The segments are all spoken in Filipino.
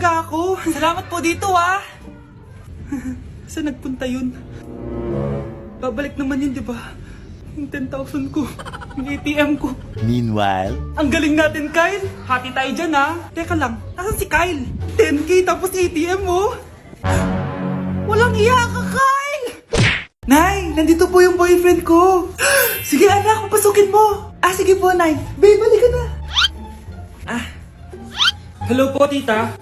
talaga ako. Salamat po dito, ah. Saan nagpunta yun? Babalik naman yun, di ba? Yung 10,000 ko. Yung ATM ko. Meanwhile, Ang galing natin, Kyle. Hati tayo dyan, ha? Teka lang, nasan si Kyle? 10K tapos ATM mo? Walang iya ka, Kyle! Nay, nandito po yung boyfriend ko. Sige, anak, papasukin mo. Sige po, Nay. Babe, balik ka na. Hello po, tita.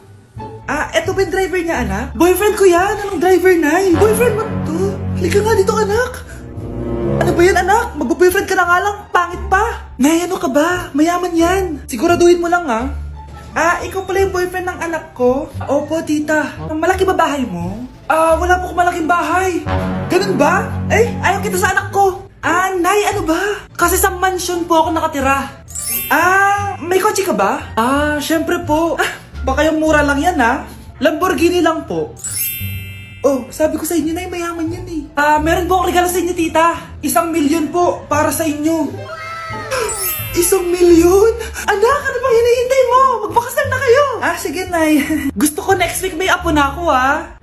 Eto ba yung driver niya, anak? Boyfriend ko yan. Anong driver, Nay? Boyfriend mo to? Halika nga dito, anak. Ano ba yan, anak? Magbo-boyfriend ka na nga lang. Pangit pa. Nay, ano ka ba? Mayaman yan. Siguraduhin mo lang, ha? Ikaw pala yung boyfriend ng anak ko? Opo, tita. Malaki ba bahay mo? Wala po akong malaking bahay. Ganun ba? Ayaw kita sa anak ko. Nay, ano ba? Kasi sa mansion po ako nakatira. May kotse ka ba? Syempre po. Baka yung mura lang yan, ha? Lamborghini lang po. Oh, sabi ko sa inyo, Nay, mayaman yan eh. Meron po akong regalo sa inyo, tita. 1,000,000 po para sa inyo. 1,000,000? Anak, ano bang hinihintay mo? Magpakasal na kayo. Sige, Nay. Gusto ko next week may apo na ako, ha?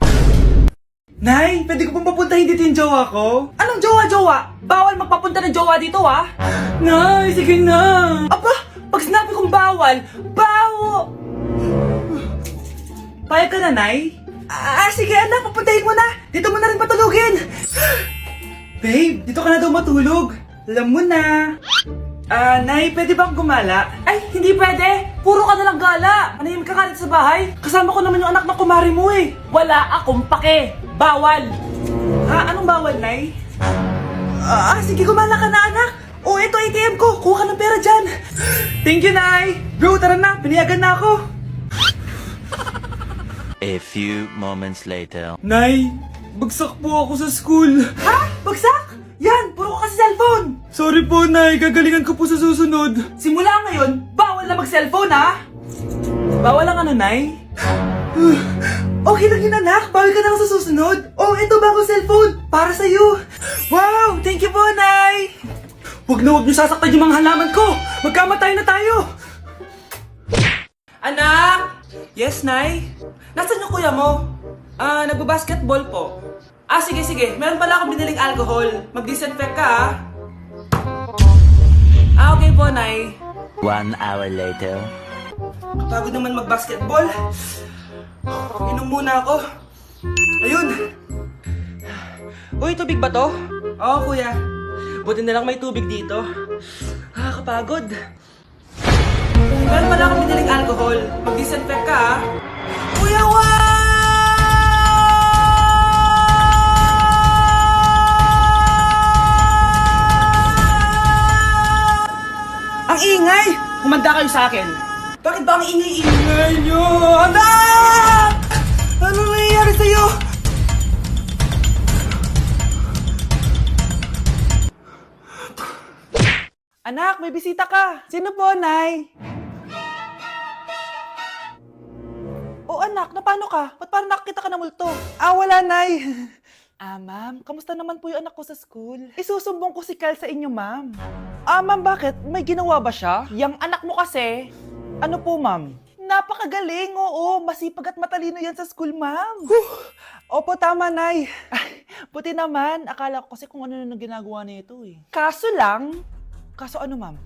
Nay, pwede ko pong papuntahin dito yung jowa ko? Anong jowa-jowa? Bawal magpapunta ng jowa dito, ha? Nay, sige na. Aba, pag sinabi kong bawal, Payag ka na, Nay? Sige, anak, papuntahin mo na. Dito mo na rin patulugin. Babe, dito ka na daw matulog. Alam mo na. Nay, pwede bang gumala? Hindi pwede. Puro ka nalang gala. Manahimik ka ka dito sa bahay. Kasama ko naman yung anak ng kumari mo eh. Wala akong pake. Bawal. Anong bawal, Nay? Sige, gumala ka na, anak. Ito ATM ko. Kuha ka ng pera dyan. Thank you, Nay. Bro, tara na. Piniyagan na ako. a few moments later. Nay, bagsak po ako sa school. Bagsak? Yan, puro ka kasi cellphone. Sorry po, Nay. Gagalingan ko po sa susunod. Simula ngayon, bawal na mag-cellphone, ha? Bawal lang ano, Nay? Okay lang yun, anak. Bawal ka na lang sa susunod. Ito bagong cellphone. Para sa'yo. Wow, thank you po, Nay. Huwag niyo sasaktan yung mga halaman ko. Magkamatay na tayo. Anak! Yes, Nay? Nasaan yung kuya mo? Nagbabasketball po. Sige. Meron pala akong biniling alcohol. Mag-disinfect ka, okay po, Nay. 1 hour later. Kapagod naman mag-basketball. Inom muna ako. Ayun. Uy, tubig ba to? Oo, kuya. Buti na lang may tubig dito. Kapagod. Meron pala akong biniling alcohol. Mag-disinfect ka, Kuya, Ang ingay! Kumanda kayo sa akin. Bakit ba ang ingay-ingay nyo? Anak! Ano nangyayari sa'yo? Anak, may bisita ka. Sino po, Nay? Anak, paano ka? Ba't parang nakakita ka ng multo? Wala, Nay. Ma'am, kamusta naman po yung anak ko sa school? Isusumbong ko si Kyle sa inyo, ma'am. Ma'am, bakit? May ginawa ba siya? Yang anak mo kasi. Ano po, ma'am? Napakagaling, oo. Masipag at matalino yan sa school, ma'am. Opo, tama, Nay. Buti naman. Akala ko kasi kung ano nang ginagawa nito eh. Kaso ano, ma'am?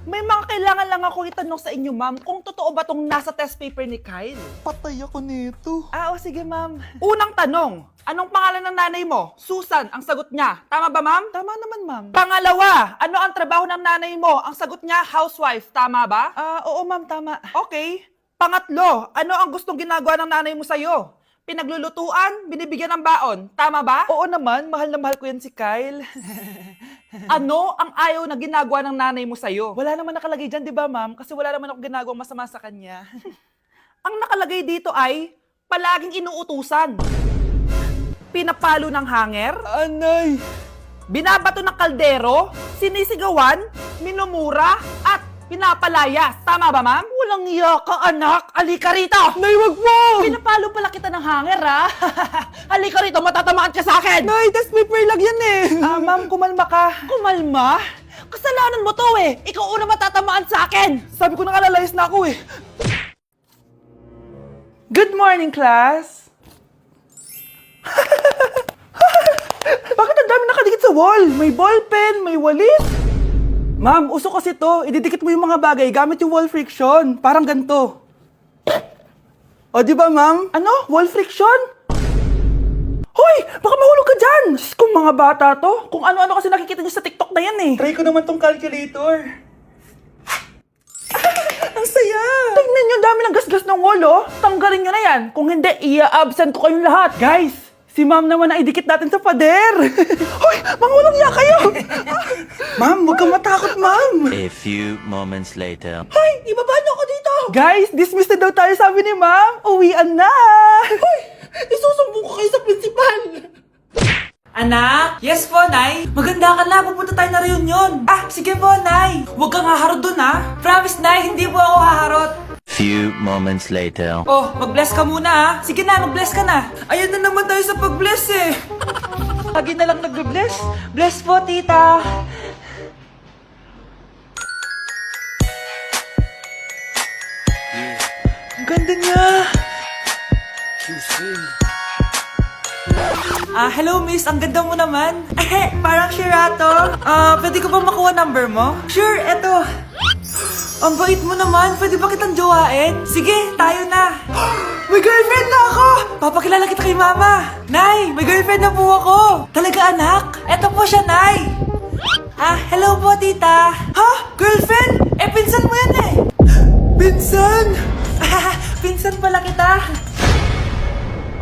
May mga kailangan lang ako itanong sa inyo, ma'am, kung totoo ba tong nasa test paper ni Kyle? Patay ako nito. Sige, ma'am. Unang tanong, anong pangalan ng nanay mo? Susan, ang sagot niya. Tama ba, ma'am? Tama naman, ma'am. Pangalawa, ano ang trabaho ng nanay mo? Ang sagot niya, housewife. Tama ba? Oo, ma'am, tama. Okay. Pangatlo, ano ang gustong ginagawa ng nanay mo sa'yo? Pinaglulutuan, binibigyan ng baon. Tama ba? Oo naman, mahal na mahal ko yan si Kyle. Ano ang ayaw na ginagawa ng nanay mo sa'yo? Wala naman nakalagay dyan, di ba, ma'am? Kasi wala naman ako ginagawang masama sa kanya. Ang nakalagay dito ay palaging inuutusan. Pinapalo ng hanger. Anay! Binabato ng kaldero. Sinisigawan. Minumura. At pinapalayas. Tama ba, ma'am? Walang iya ka, anak. Halika rito. Nay, wag mo! Pinapalo pala kita ng hanger, ha? Halika rito, matatamaan ka sa akin. Nay, test paper lang yan eh. Ma'am, kumalma ka. Kumalma? Kasalanan mo to eh. Ikaw una matatamaan sa akin. Sabi ko na lalayas na ako eh. Good morning, class! Bakit ang dami nakadikit sa wall? May ballpen, may walis. Ma'am, uso kasi to. Ididikit mo yung mga bagay gamit yung wall friction. Parang ganito. O, di ba, ma'am? Ano? Wall friction? Hoy! Baka mahulog ka dyan! Diyos kong mga bata to. Kung ano-ano kasi nakikita niyo sa TikTok na yan eh. Try ko naman tong calculator. Ang saya! Tingnan niyo, dami ng gasgas ng wall, oh. Tanggalin niyo na yan. Kung hindi, i-absent ko kayong lahat. Guys, si ma'am naman ang idikit natin sa pader. Hoy! Mangulong niya kayo! Ma'am, huwag kang matakot, ma'am. A few moments later. Hoy! Ibaba niyo ako dito! Guys, dismiss na daw tayo, sabi ni ma'am. Uwian na! Hoy! Isusumbong ko kayo sa principal! Anak? Yes po, Nay. Maganda ka na. Pupunta tayo na reunion. Ah, sige po, Nay. Huwag kang haharot dun, ha? Promise, Nay. Hindi po ako haharot. Few moments later. Oh, mag-bless ka muna, ha? Sige na, mag-bless ka na. Ayan na naman tayo sa pag-bless, eh. Lagi na lang nag-bless. Bless po, tita. Ang ganda niya. Hello miss, ang ganda mo naman. Parang Sherato. Pwede ko ba makuha number mo? Sure, eto. Ang bait mo naman, pwede ba kitang jowain? Sige, tayo na. May girlfriend na ako! Papakilala kita kay mama. Nay, may girlfriend na po ako. Talaga anak? Eto po siya, Nay. Hello po tita. Ha? Girlfriend? Pinsan mo yan eh. Pinsan? Pinsan pala kita.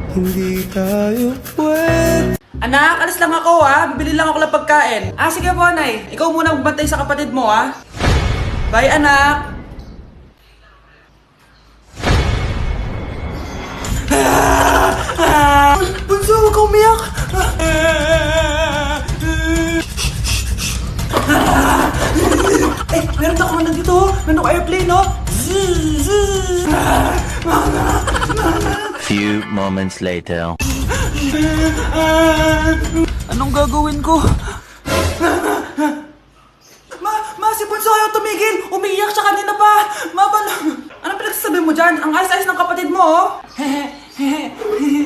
Hindi tayo pwede. Anak, alis lang ako bibili lang ako ng pagkain. Sige po, Nay. Ikaw muna magbantay sa kapatid mo Bye, anak. Bunso, huwag kang umiyak. Meron ako man dito. Meron ako airplane, Few moments later. Anong gagawin ko? Ma, si Bunso ayaw tumigil. Umiiyak siya kanina pa. Anong pinagsasabi mo dyan? Ang ayos-ayos ng kapatid mo,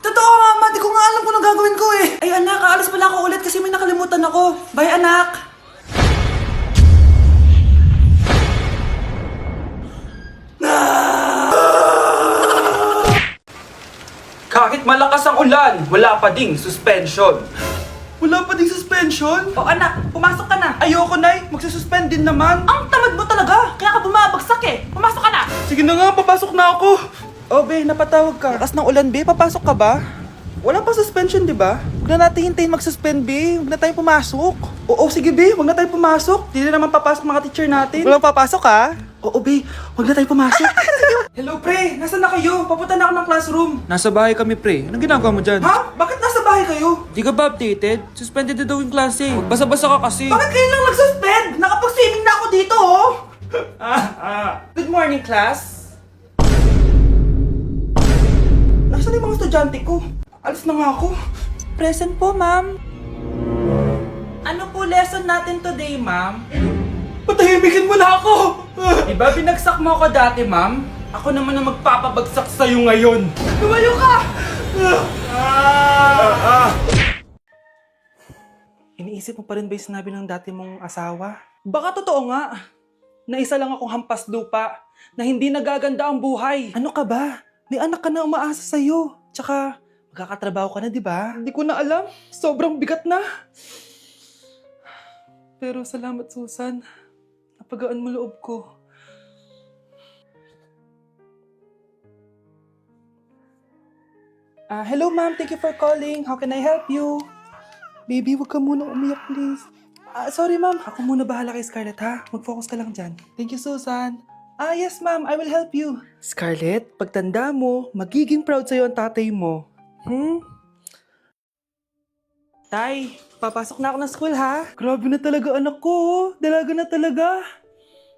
Totoo, Mama. Di ko nga alam kung anong gagawin ko eh. Ay, anak, aalis pala ako ulit kasi may nakalimutan ako. Bye, anak. Kahit malakas ang ulan, wala pa ding suspension. Wala pa ding suspension? O anak, pumasok ka na. Ayoko, Nay. Magsususpend din naman. Ang tamad mo talaga. Kaya ka bumabagsak eh. Pumasok ka na. Sige na nga, papasok na ako. Oh, be, napatawag ka. Lakas ng ulan, be. Papasok ka ba? Wala pa suspension, di ba? Huwag na natin hintayin mag-suspend, be. Huwag na tayo pumasok. Oo, sige, be. Huwag na tayo pumasok. Di na naman papasok mga teacher natin. Walang papasok, ha? Oo, be. Huwag na tayo pumasok. Hello, pre. Nasaan na kayo? Papunta na ako ng classroom. Nasa bahay kami, pre. Anong ginagawa mo dyan? Ha? Bakit nasa bahay kayo? Di ka ba updated? Suspended na daw yung klase. Basa-basa ka kasi. Bakit kayo lang nag-suspend? Nakapag-swimming na ako dito, oh. Good morning, class. Nasaan yung mga estudyante ko? Alis na nga ako. Present po, ma'am. Ano po lesson natin today, ma'am? Patahimikin mo na ako! Diba binagsak mo ako dati, ma'am? Ako naman ang magpapabagsak sa'yo ngayon. Lumayo ka! Iniisip mo pa rin ba yung sinabi ng dati mong asawa? Baka totoo nga. Na isa lang akong hampas lupa. Na hindi nagaganda ang buhay. Ano ka ba? May anak ka na umaasa sa'yo. Tsaka, magkakatrabaho ka na, di ba? Hindi ko na alam. Sobrang bigat na. Pero salamat, Susan. Napagaan mo loob ko. Hello, ma'am. Thank you for calling. How can I help you? Baby, wag ka muna umiyak, please. Sorry, ma'am. Ako muna bahala kay Scarlett, ha? Mag-focus ka lang dyan. Thank you, Susan. Yes, ma'am. I will help you. Scarlett, pagtanda mo, magiging proud sa'yo ang tatay mo. Tay, papasok na ako ng school, ha? Grabe na talaga anak ko, oh. Dalaga na talaga.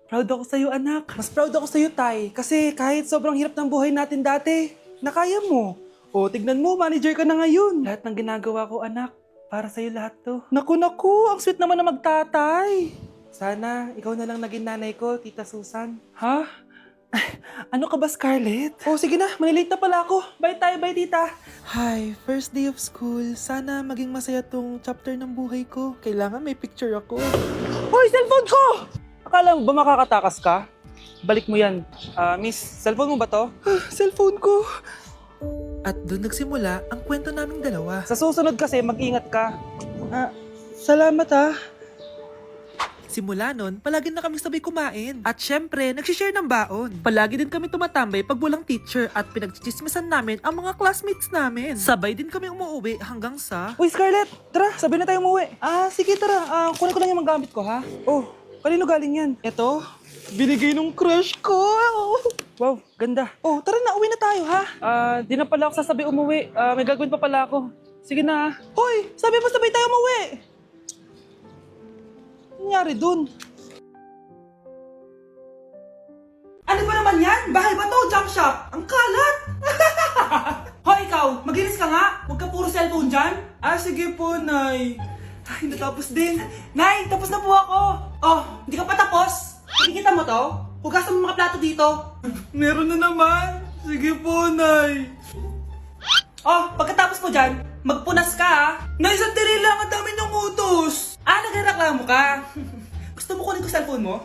Proud ako sa'yo, anak. Mas proud ako sa'yo, Tay. Kasi kahit sobrang hirap ng buhay natin dati, nakaya mo. O, tignan mo, manager ka na ngayon. Lahat ng ginagawa ko, anak, para sa'yo lahat to. Naku, ang sweet naman na magtatay. Sana, ikaw na lang naging nanay ko, Tita Susan. Ha? Ano ka ba, Scarlett? Oh, sige na. Malilate na pala ako. Bye tayo, bye, tita. Hi, first day of school. Sana maging masaya tong chapter ng buhay ko. Kailangan may picture ako. Hoy, cellphone ko! Akala mo ba makakatakas ka? Balik mo yan. Miss, cellphone mo ba to? Cellphone ko. At doon nagsimula ang kwento naming dalawa. Sa susunod kasi, mag-ingat ka. Salamat ha. Simula nun, palagi na kami sabay kumain. At syempre, nagsishare ng baon. Palagi din kami tumatambay pag walang teacher at pinagchichismisan namin ang mga classmates namin. Sabay din kami umuwi hanggang sa... Uy, Scarlett! Tara, sabay na tayo umuwi. Sige, tara. Kunin ko lang yung mga gamit ko, ha? Oh, kanino galing yan? Eto, binigay nung crush ko. Wow, ganda. Oh, tara na, uwi na tayo ha. Di na pala ako sasabi umuwi. May gagawin pa pala ako. Sige na, ha? Hoy, sabi mo sabay tayo umuwi. Ano nangyari dun? Ano ba naman yan? Bahay ba to? Junk shop? Ang kalat! Hoy, ikaw! Maginis ka nga! Huwag ka puro cellphone dyan! Sige po, Nay. Ay, natapos din. Nay, tapos na po ako! Oh, hindi ka pa tapos? Nakikita mo to? Hugasan mo mga plato dito. Meron na naman. Sige po, Nay. Oh, pagkatapos mo dyan, magpunas ka ha. Nay, sandali lang. Ang dami niyong utos. Nagreklamo ka? Gusto mo kunin ko cellphone mo?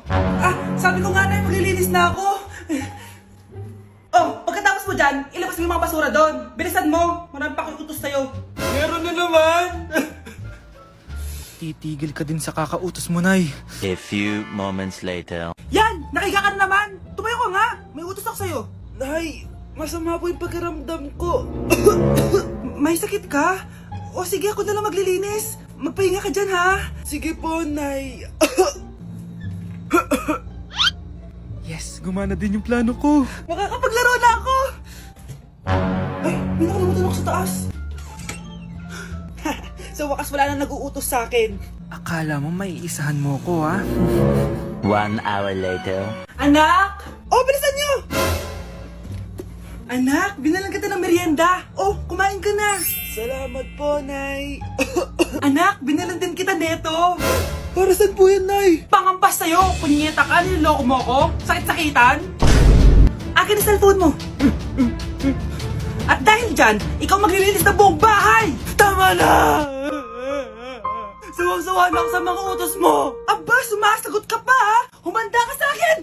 Sabi ko nga na, maglilinis na ako. Oh, pagkatapos mo dyan, ilabas mo yung mga basura doon. Bilisan mo, marami pa akong utos sa'yo. Meron na naman. Titigil ka din sa kakautos mo, Nay. A few moments later. Yan! Nakiga ka na naman! Tumayo ka nga! May utos ako sa'yo. Nay, masama po yung pagkaramdam ko. May sakit ka? O sige, ako na lang maglilinis. Magpahinga ka dyan, ha? Sige po, Nay. Yes, gumana din yung plano ko. Makakapaglaro na ako! Ay, may nakalimutan ako sa taas. Sa wakas wala na nag-uutos sa akin. Akala mo may isahan mo ko, ha? 1 hour later. Anak! Oh, bilisan niyo! Anak, binalan kita ng merienda. Oh, kumain ka na. Salamat po, Nay. Anak, binalan din kita neto. Para saan po yan, Nay? Pangampas sa'yo. Punyeta ka, niloloko mo ko. Sakit-sakitan. Akin ang cellphone mo. At dahil dyan, ikaw maglilinis ng buong bahay. Tama na! Sawang-sawa na ako sa mga utos mo. Aba, sumasagot ka pa, ha? Humanda ka sa akin!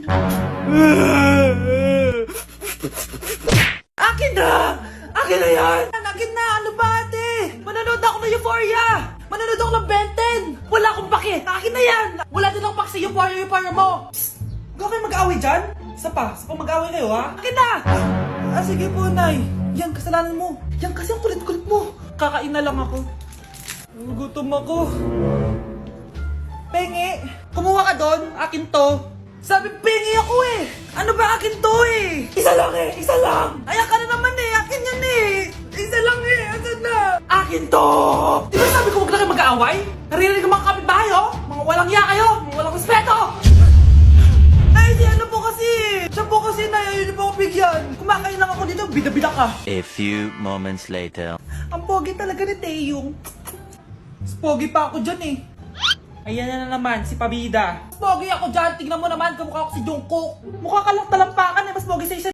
Akin na! Akin na yan! Akin na! Ano ba, ate? Manonood ako ng Euphoria! Manonood ako ng Ben 10! Wala akong pake! Akin na yan! Wala din akong pake sa Euphoria mo! Psst! Huwag kayo mag-away dyan? Isa pa mag-away kayo, ha? Akin na! Sige po, Nay. Yan, kasalanan mo. Yan kasi ang kulit-kulit mo. Kakain na lang ako. Gutom ako. Pengi! Kumuha ka doon! Akin to! Sabi, pengi ako eh! Ano ba akin to eh? Isa lang eh! Isa lang! Ayan ka na naman eh! Akin yan eh! Isa lang eh! Asan na? Akin to! Di ba sabi ko huwag na kayo mag-aaway? Naririnig ang mga kapitbahay oh! Mga walang iya kayo! Mga walang respeto! Ay, si ano po kasi! Siya po kasi na yun po ako bigyan! Kumakain lang ako dito, bida-bida ka! A few moments later. Ang pogi talaga ni Taeyong. Mas pogi pa ako dyan eh. Ayan na naman, si Pabida. Mas pogi ako dyan, tingnan mo naman, kamukha ako si Jungkook. Mukha ka lang talampakan eh, mas pogi sa isa